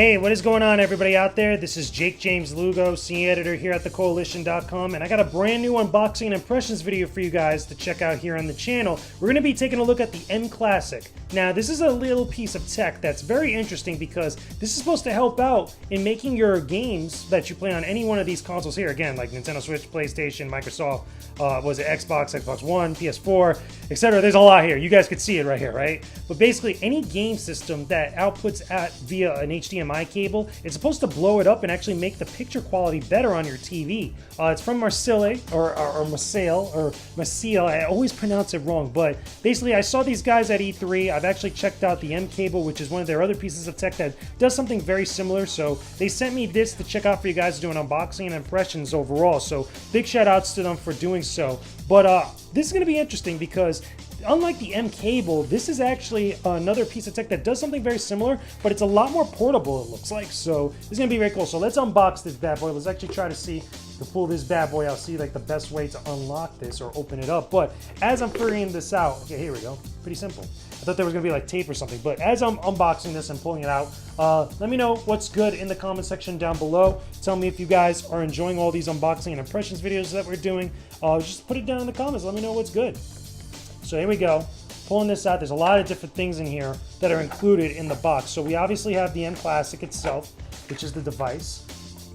Hey, what is going on, everybody out there? This is Jakejames Lugo, senior editor here at thecoalition.com, and I got a brand new unboxing and impressions video for you guys to check out here on the channel. We're going to be taking a look at the mClassic. Now, this is a little piece of tech that's very interesting because this is supposed to help out in making your games that you play on any one of these consoles here, again, like Nintendo Switch, PlayStation, Microsoft, Xbox, Xbox One, PS4, etc. There's a lot here. You guys could see it right here, right? But basically, any game system that outputs via an HDMI cable, it's supposed to blow it up and actually make the picture quality better on your TV. It's from Marseille, or Marseille. I always pronounce it wrong, but basically, I saw these guys at E3. I've actually checked out the M cable, which is one of their other pieces of tech that does something very similar. So they sent me this to check out for you guys to do an unboxing and impressions overall. So big shout outs to them for doing so. But this is going to be interesting because unlike the M cable, this is actually another piece of tech that does something very similar, but it's a lot more portable, it looks like. So this is going to be very cool. So let's unbox this bad boy. Let's actually try to see, to pull this bad boy out, see like the best way to unlock this or open it up. But as I'm figuring this out, okay, here we go. Pretty simple. I thought there was going to be like tape or something, but as I'm unboxing this and pulling it out, let me know what's good in the comment section down below. Tell me if you guys are enjoying all these unboxing and impressions videos that we're doing. Just put it down in the comments. Let me know what's good. So here we go, pulling this out. There's a lot of different things in here that are included in the box. So we obviously have the mClassic itself, which is the device.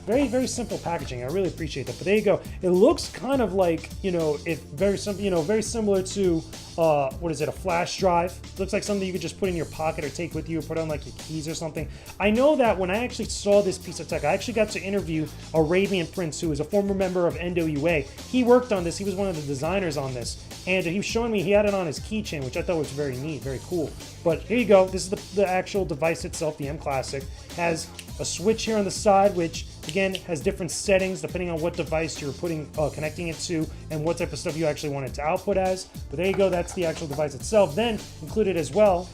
Very, very simple packaging. I really appreciate that. But there you go. It looks kind of like, very similar to, what is it, a flash drive. It looks like something you could just put in your pocket or take with you or put on like your keys or something. I know that when I actually saw this piece of tech, I actually got to interview Arabian Prince, who is a former member of NWA. He worked on this. He was one of the designers on this. And he was showing me he had it on his keychain, which I thought was very neat, very cool. But here you go. This is the actual device itself, the mClassic. Has a switch here on the side, which again has different settings depending on what device you're connecting it to and what type of stuff you actually want it to output as. But there you go, that's the actual device itself. Then included as well,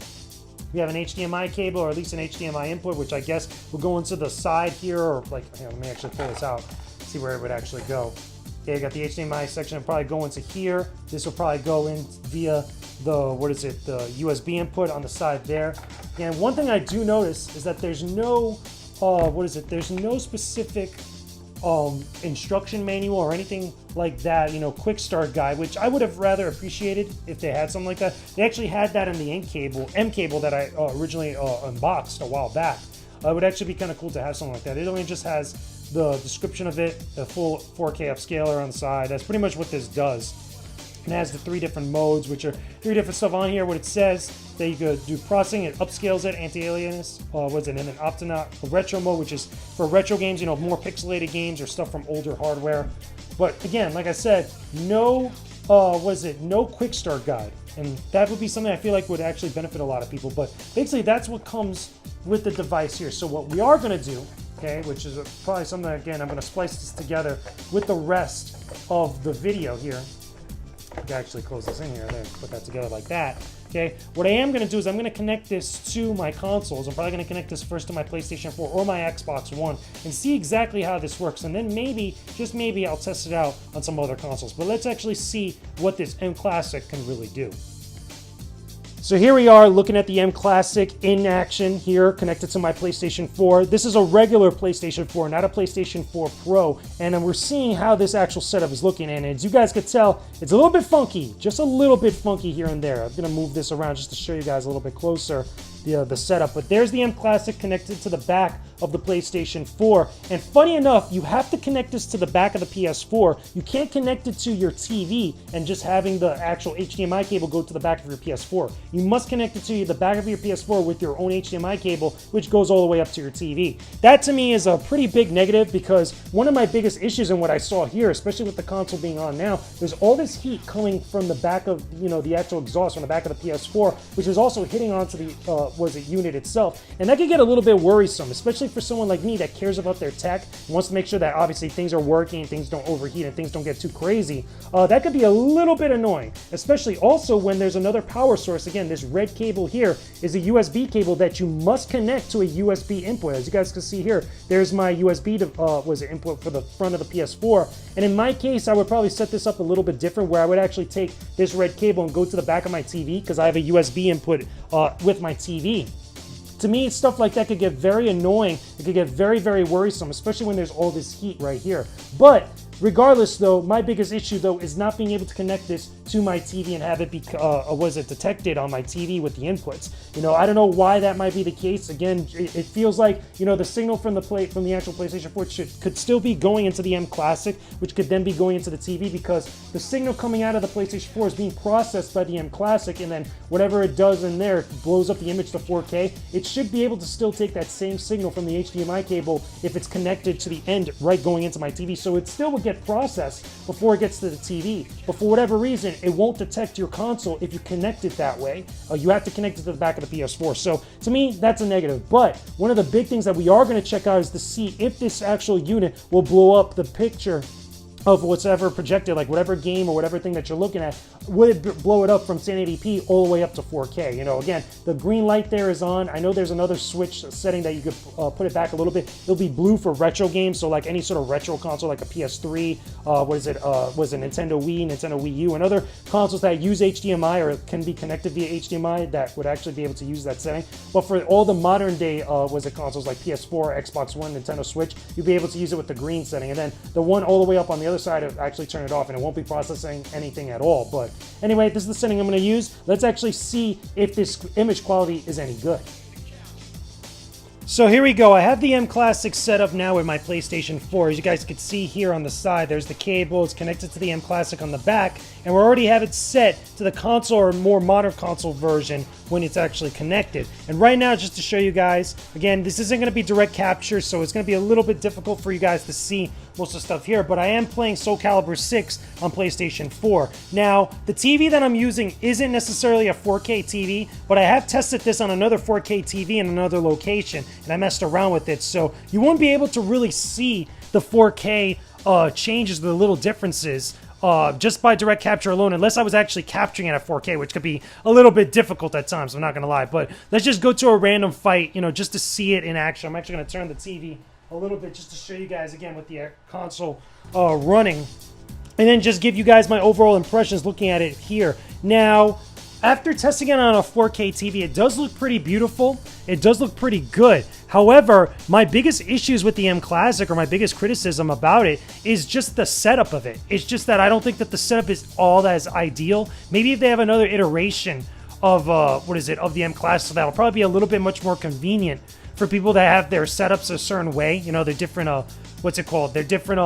we have an HDMI cable, or at least an HDMI input, which I guess will go into the side here, or like, here, let me actually pull this out, see where it would actually go. Okay, I got the HDMI section, it'll probably go into here. This will probably go in via the USB input on the side there. And one thing I do notice is that there's no there's no specific instruction manual or anything like that, quick start guide, which I would have rather appreciated if they had something like that. They actually had that in the M cable that I originally unboxed a while back. It would actually be kind of cool to have something like that. It only just has the description of it, the full 4K upscaler on the side. That's pretty much what this does. And it has the 3 different modes, which are 3 different stuff on here. What it says, that you could do processing, it upscales it, anti-aliasing, and then Optonaut, retro mode, which is for retro games, more pixelated games or stuff from older hardware. But again, like I said, no quick start guide. And that would be something I feel like would actually benefit a lot of people. But basically, that's what comes with the device here. So what we are going to do, okay, which is probably something, again, I'm going to splice this together with the rest of the video here. I can actually close this in here and then put that together like that. Okay, what I am going to do is I'm going to connect this to my consoles. I'm probably going to connect this first to my PlayStation 4 or my Xbox One and see exactly how this works. And then maybe, just maybe, I'll test it out on some other consoles. But let's actually see what this mClassic can really do. So here we are looking at the mClassic in action here, connected to my PlayStation 4. This is a regular PlayStation 4, not a PlayStation 4 Pro. And we're seeing how this actual setup is looking. And as you guys could tell, it's a little bit funky, just a little bit funky here and there. I'm going to move this around just to show you guys a little bit closer the setup. But there's the mClassic connected to the back of the PlayStation 4. And funny enough, you have to connect this to the back of the PS4. You can't connect it to your TV and just having the actual HDMI cable go to the back of your PS4. You must connect it to the back of your PS4 with your own HDMI cable, which goes all the way up to your TV. That to me is a pretty big negative because one of my biggest issues in what I saw here, especially with the console being on now, there's all this heat coming from the back of, the actual exhaust from the back of the PS4, which is also hitting onto the unit itself. And that could get a little bit worrisome, especially for someone like me that cares about their tech and wants to make sure that obviously things are working, things don't overheat, and things don't get too crazy. That could be a little bit annoying, especially also when there's another power source. Again, this red cable here is a USB cable that you must connect to a USB input. As you guys can see here, there's my USB input for the front of the PS4. And in my case, I would probably set this up a little bit different, where I would actually take this red cable and go to the back of my TV, because I have a USB input with my TV. to me, stuff like that could get very annoying. It could get very, very worrisome, especially when there's all this heat right here. But regardless, though, my biggest issue, though, is not being able to connect this to my TV and have it be, detected on my TV with the inputs. You know, I don't know why that might be the case. Again, it feels like, you know, the signal from the actual PlayStation 4 could still be going into the mClassic, which could then be going into the TV, because the signal coming out of the PlayStation 4 is being processed by the mClassic, and then whatever it does in there blows up the image to 4K. It should be able to still take that same signal from the HDMI cable if it's connected to the end right going into my TV. So it still would get processed before it gets to the TV. But for whatever reason, it won't detect your console if you connect it that way. You have to connect it to the back of the PS4. So to me, that's a negative. But one of the big things that we are going to check out is to see if this actual unit will blow up the picture of whatever projected, like whatever game or whatever thing that you're looking at, would it blow it up from 1080p all the way up to 4K? You know, again, the green light there is on. I know there's another switch setting that you could put it back a little bit. It'll be blue for retro games, so like any sort of retro console, like a PS3, was it Nintendo Wii, Nintendo Wii U, and other consoles that use HDMI or can be connected via HDMI that would actually be able to use that setting. But for all the modern day, consoles like PS4, Xbox One, Nintendo Switch, you'll be able to use it with the green setting, and then the one all the way up on the other side, of actually turn it off, and it won't be processing anything at all. But anyway, this is the setting I'm going to use. Let's actually see if this image quality is any good. So here we go. I have the mClassic set up now with my PlayStation 4. As you guys can see here on the side, there's the cable. It's connected to the mClassic on the back, and we already have it set to the console or more modern console version when it's actually connected. And right now, just to show you guys, again, this isn't going to be direct capture, so it's going to be a little bit difficult for you guys to see most of the stuff here, but I am playing Soul Calibur 6 on PlayStation 4. Now, the TV that I'm using isn't necessarily a 4K TV, but I have tested this on another 4K TV in another location, and I messed around with it, so you won't be able to really see the 4K changes, the little differences, just by direct capture alone, unless I was actually capturing it at 4K, which could be a little bit difficult at times, I'm not going to lie. But let's just go to a random fight, you know, just to see it in action. I'm actually going to turn the TV a little bit just to show you guys, again, with the console running, and then just give you guys my overall impressions looking at it here. Now, after testing it on a 4K TV, it does look pretty beautiful. It does look pretty good. However, my biggest issues with the mClassic, or my biggest criticism about it, is just the setup of it. It's just that I don't think that the setup is all that is ideal. Maybe if they have another iteration of of the mClassic, that'll probably be a little bit much more convenient for people that have their setups a certain way. You know, they're different, they're different,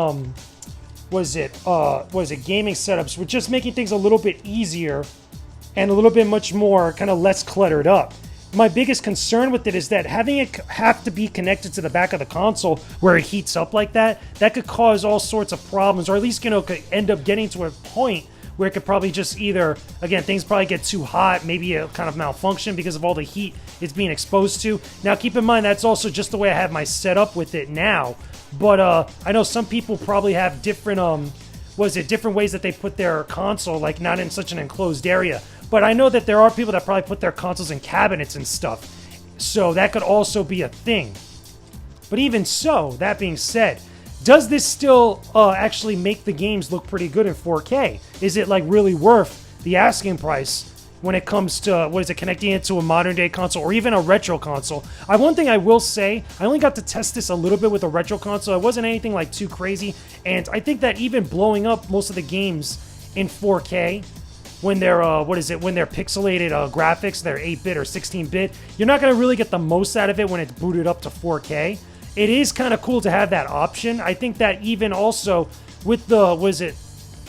gaming setups, with just making things a little bit easier and a little bit much more, kind of less cluttered up. My biggest concern with it is that having it have to be connected to the back of the console where it heats up like that, that could cause all sorts of problems, or at least, you know, could end up getting to a point where it could probably just either, again, things probably get too hot, maybe a kind of malfunction because of all the heat it's being exposed to. Now, keep in mind, that's also just the way I have my setup with it now. But I know some people probably have different, different ways that they put their console, like not in such an enclosed area. But I know that there are people that probably put their consoles in cabinets and stuff. So that could also be a thing. But even so, that being said, does this still actually make the games look pretty good in 4K? Is it like really worth the asking price when it comes to, connecting it to a modern day console or even a retro console? One thing I will say, I only got to test this a little bit with a retro console. It wasn't anything like too crazy. And I think that even blowing up most of the games in 4K, when they're when they're pixelated graphics, they're 8-bit or 16-bit, you're not going to really get the most out of it when it's booted up to 4K. It is kind of cool to have that option. I think that even also with the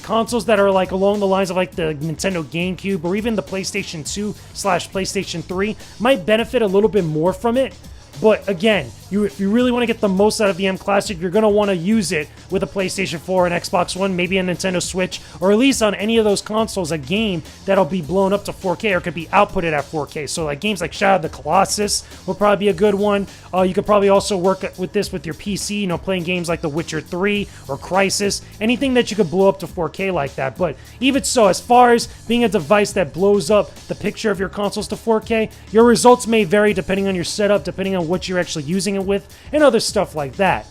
consoles that are like along the lines of like the Nintendo GameCube or even the PlayStation 2/PlayStation 3 might benefit a little bit more from it. But again, if you really want to get the most out of the mClassic, you're going to want to use it with a PlayStation 4 and Xbox One, maybe a Nintendo Switch, or at least on any of those consoles, a game that'll be blown up to 4K or could be outputted at 4K. So like games like Shadow of the Colossus will probably be a good one. You could probably also work with this with your PC, you know, playing games like The Witcher 3 or Crysis, anything that you could blow up to 4K like that. But even so, as far as being a device that blows up the picture of your consoles to 4K, your results may vary depending on your setup, depending on what you're actually using it with, and other stuff like that.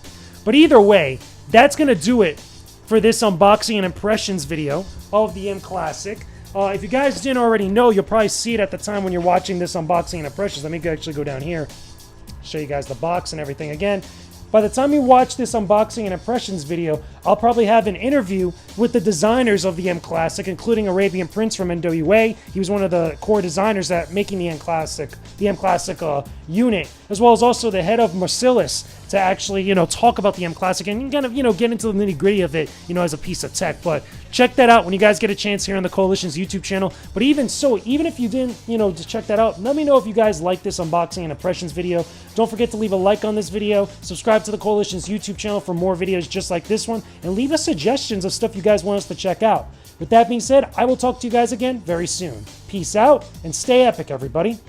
But either way, that's going to do it for this unboxing and impressions video of the mClassic. If you guys didn't already know, you'll probably see it at the time when you're watching this unboxing and impressions. Let me actually go down here, show you guys the box and everything again. By the time you watch this unboxing and impressions video, I'll probably have an interview with the designers of the mClassic, including Arabian Prince from NWA. He was one of the core designers that making the mClassic unit, as well as also the head of Marseille to actually, talk about the mClassic and kind of, get into the nitty gritty of it, as a piece of tech. But check that out when you guys get a chance here on the Koalition's YouTube channel. But even so, even if you didn't, just check that out, let me know if you guys like this unboxing and impressions video. Don't forget to leave a like on this video, subscribe to the Koalition's YouTube channel for more videos just like this one, and leave us suggestions of stuff you guys want us to check out. With that being said, I will talk to you guys again very soon. Peace out, and stay epic, everybody.